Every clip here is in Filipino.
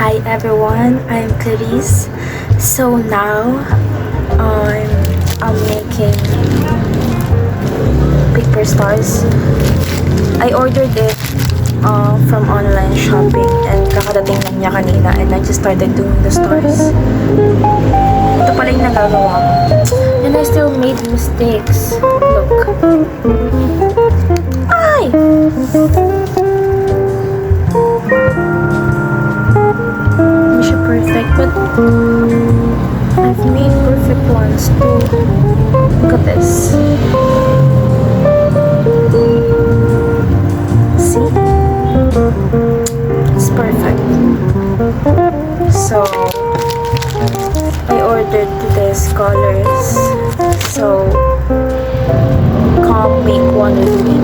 Hi everyone, I'm Clarice. So now I'm making paper stars. I ordered it from online shopping and kakadating lang niya kanina and I just started doing the stars. Ito pala yung nagagawa ko. And I still made mistakes. Look. Ay! Hindi siya perfect, but I've made perfect ones too. Look at this. See? It's perfect. So, I ordered these colors. So, come make one with me.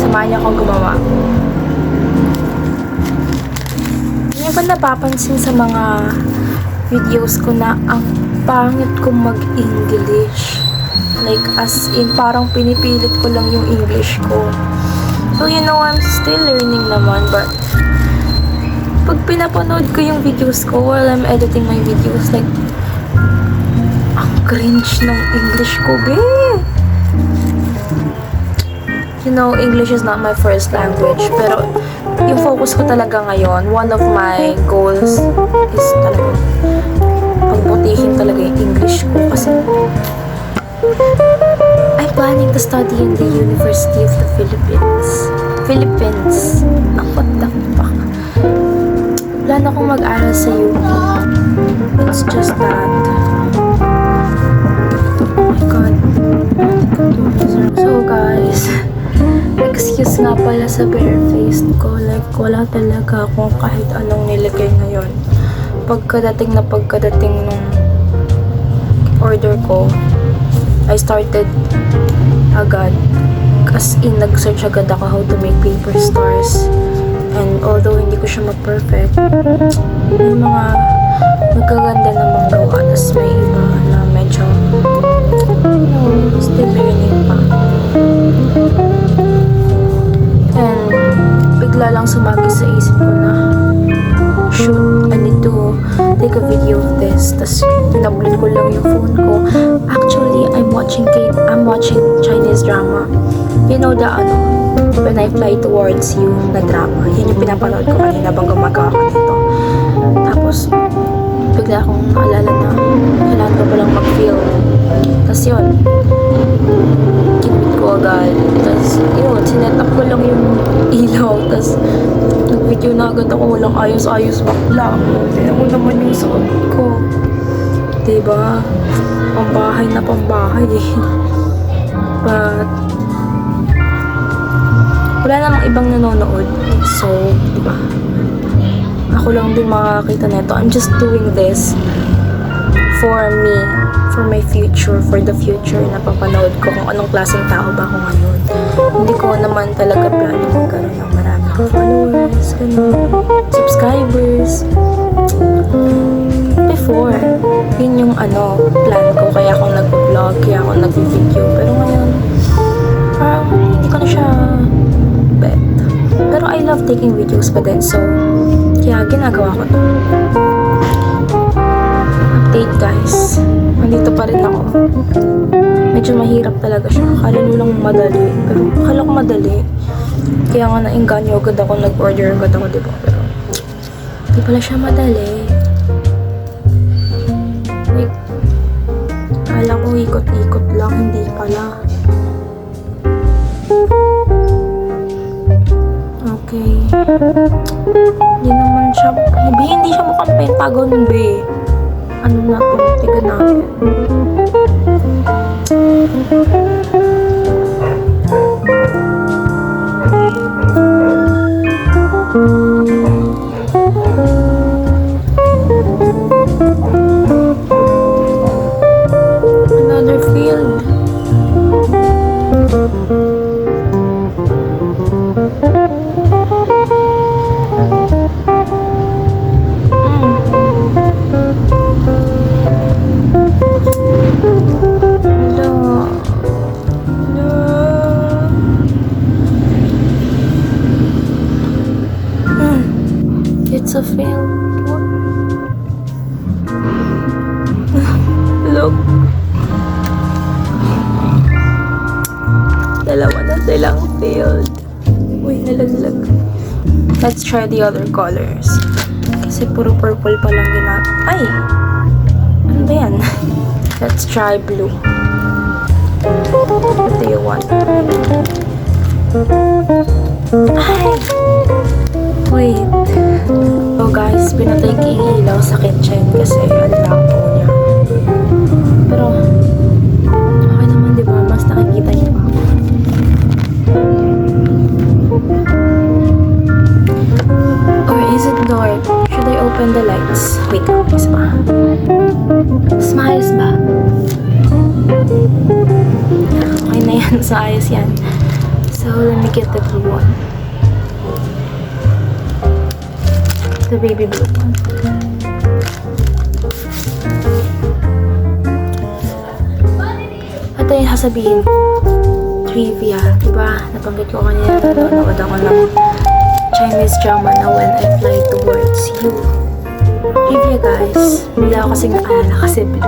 Samahan niyo akong gumawa. Hindi ba napapansin sa mga videos ko na ang pangit kong mag-English? Like, as in, parang pinipilit ko lang yung English ko. So, I'm still learning naman, but pag pinapanood ko yung videos ko while I'm editing my videos, like, ang cringe ng English ko, be! English is not my first language, pero yung focus ko talaga ngayon, one of my goals is talaga pagbutihin talaga yung English ko kasi I'm planning to study in the University of the Philippines. What the fuck? Plan akong mag-aral sa UP. It's just that oh my god. So guys, excuse nga pala sa bare-faced ko. Like, wala talaga akong kahit anong nilagay ngayon. Pagkadating nung order ko, I started agad. As in, nag-search agad ako how to make paper stars. And although hindi ko siya ma-perfect, may mga magaganda namang gawa. Tapos may iba na medyo still learning pa. And bigla lang sumagi sa isip ko na shoot, I need to take a video of this. Tapos in-upload ko lang yung phone ko. Actually, I'm watching Chinese drama. You know the When I Fly Towards You na drama. Yan yung pinapanood ko kanina bang gumagawa ko nito. Tapos bigla akong naalala na kailangan ko palang mag-film. Tapos yun, kinwit ko agad. Tapos sinet up ko lang yung ilaw. Tapos nag-video na agad ako, walang ayos-ayos bakla. Tignan mo naman yung suot ko. Diba? Pambahay na pambahay eh. But wala namang ibang nanonood. So, diba? Ako lang din makakakita nito. I'm just doing this for me, for my future, for the future na papanood ko kung anong klaseng tao ba ako ngayon. Hindi ko naman talaga plano magkaroon ng maraming followers, subscribers. Before, yun yung plan ko. Kaya ako nag-vlog, kaya ako nag-video. Pero ngayon, hindi ko na siya bet. Pero I love taking videos pa din. So, kaya ginagawa ko to. Update guys. Nandito pa rin ako. Medyo mahirap talaga siya. Akala nyo lang madali. Pero akala ko madali. Kaya nga nainganyo agad ako. Nag-order agad ako, diba? Pero hindi pala siya madali. Like, akala ko ikot-ikot lang. Hindi pala. Okay. Hindi naman siya, hindi siya mukhang pentagon, be. Ano na to? Tiga natin. Another field. It's a fail. What? Look. Dalawa na silang filled. Uy, nalaglag. Let's try the other colors. Kasi puro purple pa lang Ay! Ano ba yan? Let's try blue. What do you want? Ay! Wait. So guys, pinatay ko yung ilaw sa kitchen kasi ang labo niya. Pero, okay naman diba? Mas nakikita niyo pa ako. Or is it dark? Should I open the lights? Wait, isa pa. Smiles ba? Okay na yan. So, ayos yan. So, let me get the blue one. The baby blue one. Ito yung sasabihin ko. Trivia. Diba? Nabanggit ko kanina. Nanonood ako ng Chinese drama na When I Fly Towards You. Trivia guys. Hindi ako kasing naalala kasi blue.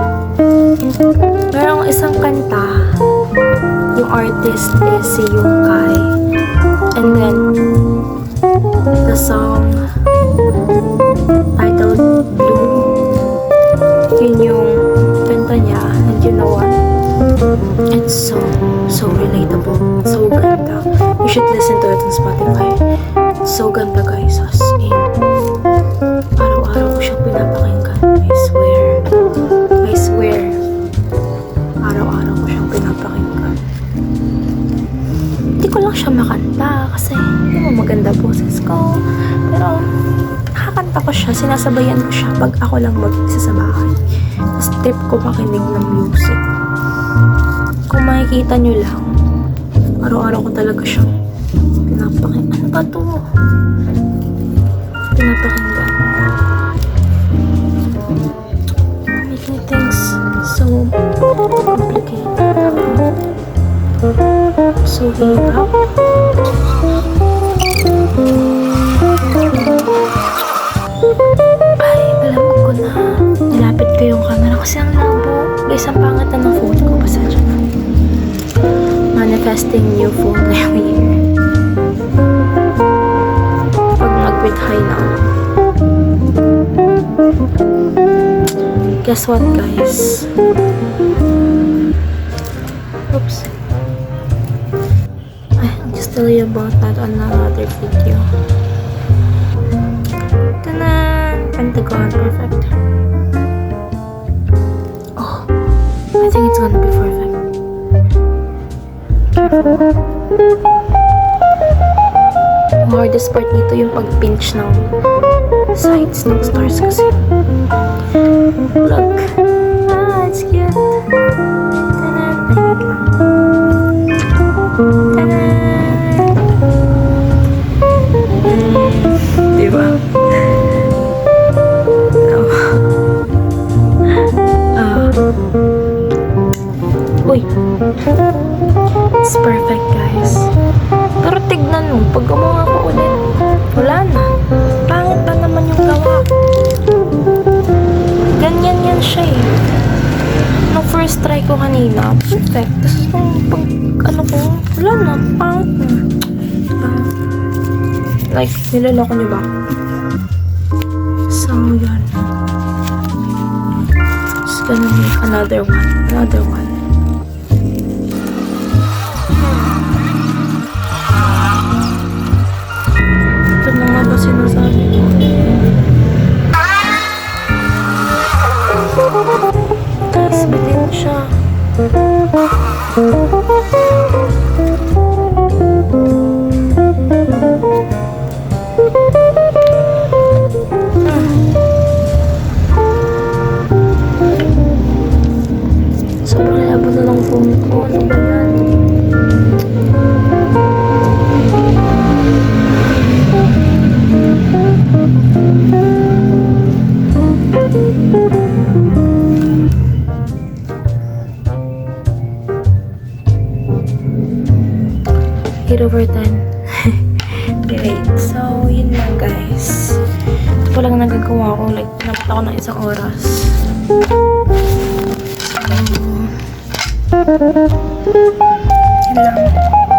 Merong isang kanta. Yung artist is si Yungkai. And then, the song titled Blue. Yun yung kanta niya. And you know what? It's so relatable. So ganda. You should listen to it on Spotify. It's so ganda guys. As in, araw-araw ko siyang pinapakinggan. I swear. Araw-araw ko siyang pinapakinggan. Hindi ko lang siya makanta kasi hindi mo maganda boses ko. Pero nakakanta ko siya. Sinasabayan ko siya pag ako lang mag-isa sa bahay. Tapos trip ko makinig ng music. Kung makikita nyo lang, araw-araw ko talaga siyang pinapakinggan. Ano ba ito? Pinapakinggan. Making things so complicated. So hirap. Ay, alam ko na. Nilapit ko yung camera kasi ang labo. Guys, ang pangat na ng phone ko. Pasensya na. Manifesting new phone every year. Pag nag-with high na. Guess what guys? Oops. I'll just tell you about that on another video. Tanan! Pentagon, perfect. Oh, I think it's gonna be perfect. Ang hardest part dito yung pag-pinch ng sides ng stars kasi. Look. It's cute. Tanan! Ay, wait lang. Tanan! Diba? Uy. It's perfect guys. Pero tignan mo, pag gumawa ko ulit, wala na. Pangit na naman yung gawa. Ganyan yan siya eh. Nung first try ko kanina, perfect. Tapos nung pag ano ko, wala na, pangit na. Like, niloloko niyo ba? So, yun. Just gonna make another one. Ito na nga ba sinasabi ko? Guys, bitin siya. Sobrang labo na lang phone ko. Ano ba yan? Over 10. Great. So, yun lang guys. Ito pa lang nagagawa ko. Like, pinapit ako ng isang oras. Yun lang.